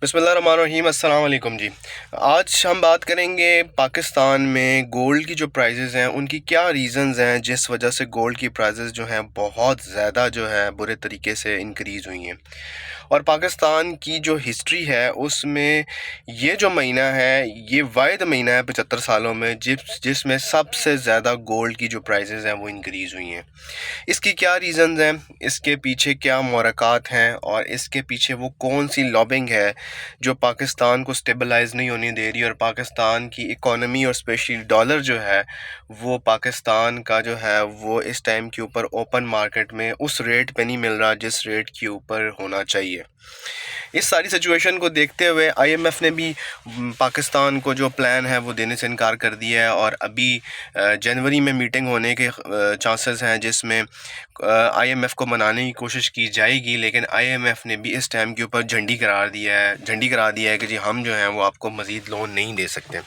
बिस्मिल्लाहिर्रहमानिर्रहीम। अस्सलाम वालेकुम जी। आज हम बात करेंगे पाकिस्तान में गोल्ड की जो प्राइसेस हैं उनकी क्या रीज़न्स हैं जिस वजह से गोल्ड की प्राइसेस जो हैं बहुत ज़्यादा जो है बुरे तरीके से इंक्रीज़ हुई हैं। और पाकिस्तान की जो हिस्ट्री है उसमें ये जो महीना है ये वाहिद महीना है 75 सालों में जिसमें सबसे ज़्यादा गोल्ड की जो प्राइसेस हैं वो इंक्रीज़ हुई हैं। इसकी क्या रीज़न्स हैं, इसके पीछे क्या मुहरक़ात हैं और इसके पीछे वो कौन सी लॉबिंग है जो पाकिस्तान को स्टेबलाइज़ नहीं होने दे रही और पाकिस्तान की इकॉनमी और स्पेशली डॉलर जो है वो पाकिस्तान का जो है वो इस टाइम के ऊपर ओपन मार्केट में उस रेट पे नहीं मिल रहा जिस रेट के ऊपर होना चाहिए। इस सारी सिचुएशन को देखते हुए आईएमएफ ने भी पाकिस्तान को जो प्लान है वो देने से इनकार कर दिया है और अभी जनवरी में मीटिंग होने के चांसेस हैं जिसमें आईएमएफ को मनाने की कोशिश की जाएगी, लेकिन आईएमएफ ने भी इस टाइम के ऊपर झंडी करा दिया है कि जी हम जो हैं वो आपको मज़ीद लोन नहीं दे सकते।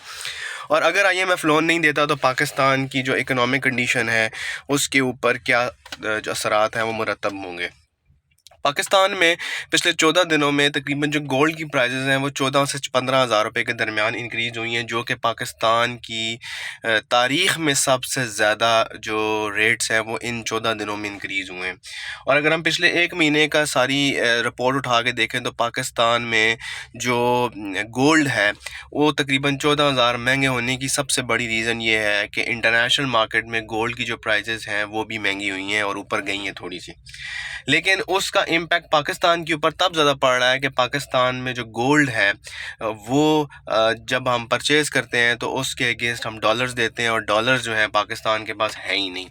और अगर आईएमएफ लोन नहीं देता तो पाकिस्तान की जो इकोनॉमिक कंडीशन है उसके ऊपर क्या जो असरात हैं वो मुरतब होंगे। पाकिस्तान में पिछले 14 दिनों में तकरीबन जो गोल्ड की प्राइसेस हैं वो 14 से 15,000 रुपये के दरमियान इंक्रीज़ हुई हैं, जो कि पाकिस्तान की तारीख़ में सबसे ज़्यादा जो रेट्स हैं वो इन 14 दिनों में इंक्रीज़ हुए हैं। और अगर हम पिछले एक महीने का सारी रिपोर्ट उठा के देखें तो पाकिस्तान में जो गोल्ड है वो तकरीबन 14,000 महंगे होने की सबसे बड़ी रीज़न ये है कि इंटरनेशनल मार्केट में गोल्ड की जो प्राइसेस हैं वो भी महंगी हुई हैं और ऊपर गई हैं थोड़ी सी, लेकिन उसका इम्पैक्ट पाकिस्तान के ऊपर तब ज़्यादा पड़ रहा है कि पाकिस्तान में जो गोल्ड है वो जब हम परचेज़ करते हैं तो उसके अगेंस्ट हम डॉलर्स देते हैं और डॉलर्स जो हैं पाकिस्तान के पास है ही नहीं।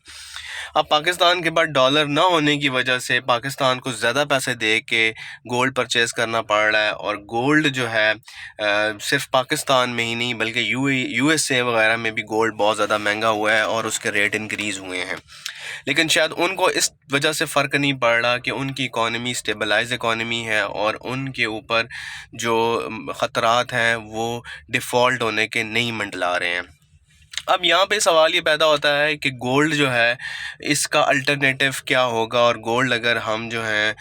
अब पाकिस्तान के पास डॉलर ना होने की वजह से पाकिस्तान को ज़्यादा पैसे दे के गोल्ड परचेज़ करना पड़ रहा है और गोल्ड जो है सिर्फ पाकिस्तान में ही नहीं बल्कि यूएसए वगैरह में भी गोल्ड बहुत ज़्यादा महंगा हुआ है और उसके रेट इंक्रीज़ हुए हैं। लेकिन शायद उनको इस वजह से फ़र्क नहीं पड़ रहा कि उनकी इकॉनमी स्टेबलाइज इकॉनमी है और उनके ऊपर जो ख़तरात हैं वो डिफ़ॉल्ट होने के नहीं मंडला रहे हैं। अब यहाँ पे सवाल ये पैदा होता है कि गोल्ड जो है इसका अल्टरनेटिव क्या होगा। और गोल्ड अगर हम जो हैं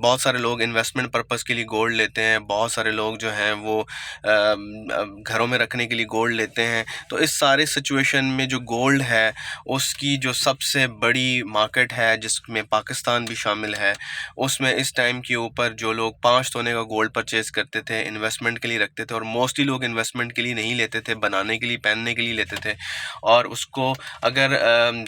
बहुत सारे लोग इन्वेस्टमेंट पर्पस के लिए गोल्ड लेते हैं, बहुत सारे लोग जो हैं वो घरों में रखने के लिए गोल्ड लेते हैं। तो इस सारे सिचुएशन में जो गोल्ड है उसकी जो सबसे बड़ी मार्केट है जिसमें पाकिस्तान भी शामिल है, उसमें इस टाइम के ऊपर जो लोग 5 तोले का गोल्ड परचेज़ करते थे इन्वेस्टमेंट के लिए रखते थे, और मोस्टली लोग इन्वेस्टमेंट के लिए नहीं लेते थे, बनाने के लिए पहनने के लिए लेते थे। और उसको अगर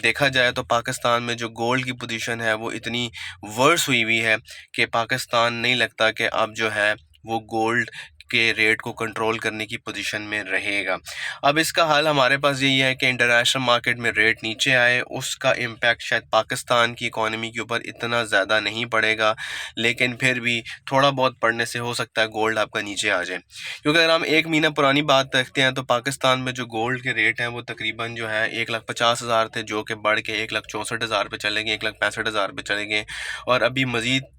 देखा जाए तो पाकिस्तान में जो गोल्ड की पोजीशन है वो इतनी वर्स हुई है कि पाकिस्तान नहीं लगता कि अब जो है वो गोल्ड के रेट को कंट्रोल करने की पोजीशन में रहेगा। अब इसका हल हमारे पास यही है कि इंटरनेशनल मार्केट में रेट नीचे आए, उसका इम्पैक्ट शायद पाकिस्तान की इकॉनमी के ऊपर इतना ज़्यादा नहीं पड़ेगा, लेकिन फिर भी थोड़ा बहुत पड़ने से हो सकता है गोल्ड आपका नीचे आ जाए। क्योंकि अगर हम एक महीना पुरानी बात रखते हैं तो पाकिस्तान में जो गोल्ड के रेट हैं वो तकरीबन जो है 1,50,000 थे, जो कि बढ़ के 1,64,000 पे चले गए, 1,65,000 पे चले गए। और अभी मज़ीद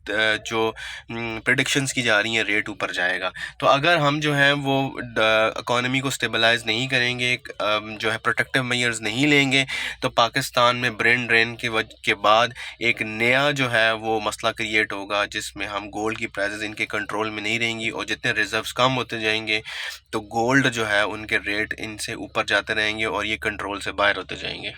जो प्रेडिक्शंस की जा रही हैं रेट ऊपर जाएगा। तो अगर हम जो हैं वो इकॉनमी को स्टेबलाइज़ नहीं करेंगे, जो है प्रोटेक्टिव मेजर्स नहीं लेंगे, तो पाकिस्तान में ब्रेन ड्रेन के बाद एक नया जो है वो मसला क्रिएट होगा जिसमें हम गोल्ड की प्राइसेस इनके कंट्रोल में नहीं रहेंगी और जितने रिजर्व्स कम होते जाएंगे तो गोल्ड जो है उनके रेट इनसे ऊपर जाते रहेंगे और ये कंट्रोल से बाहर होते जाएंगे।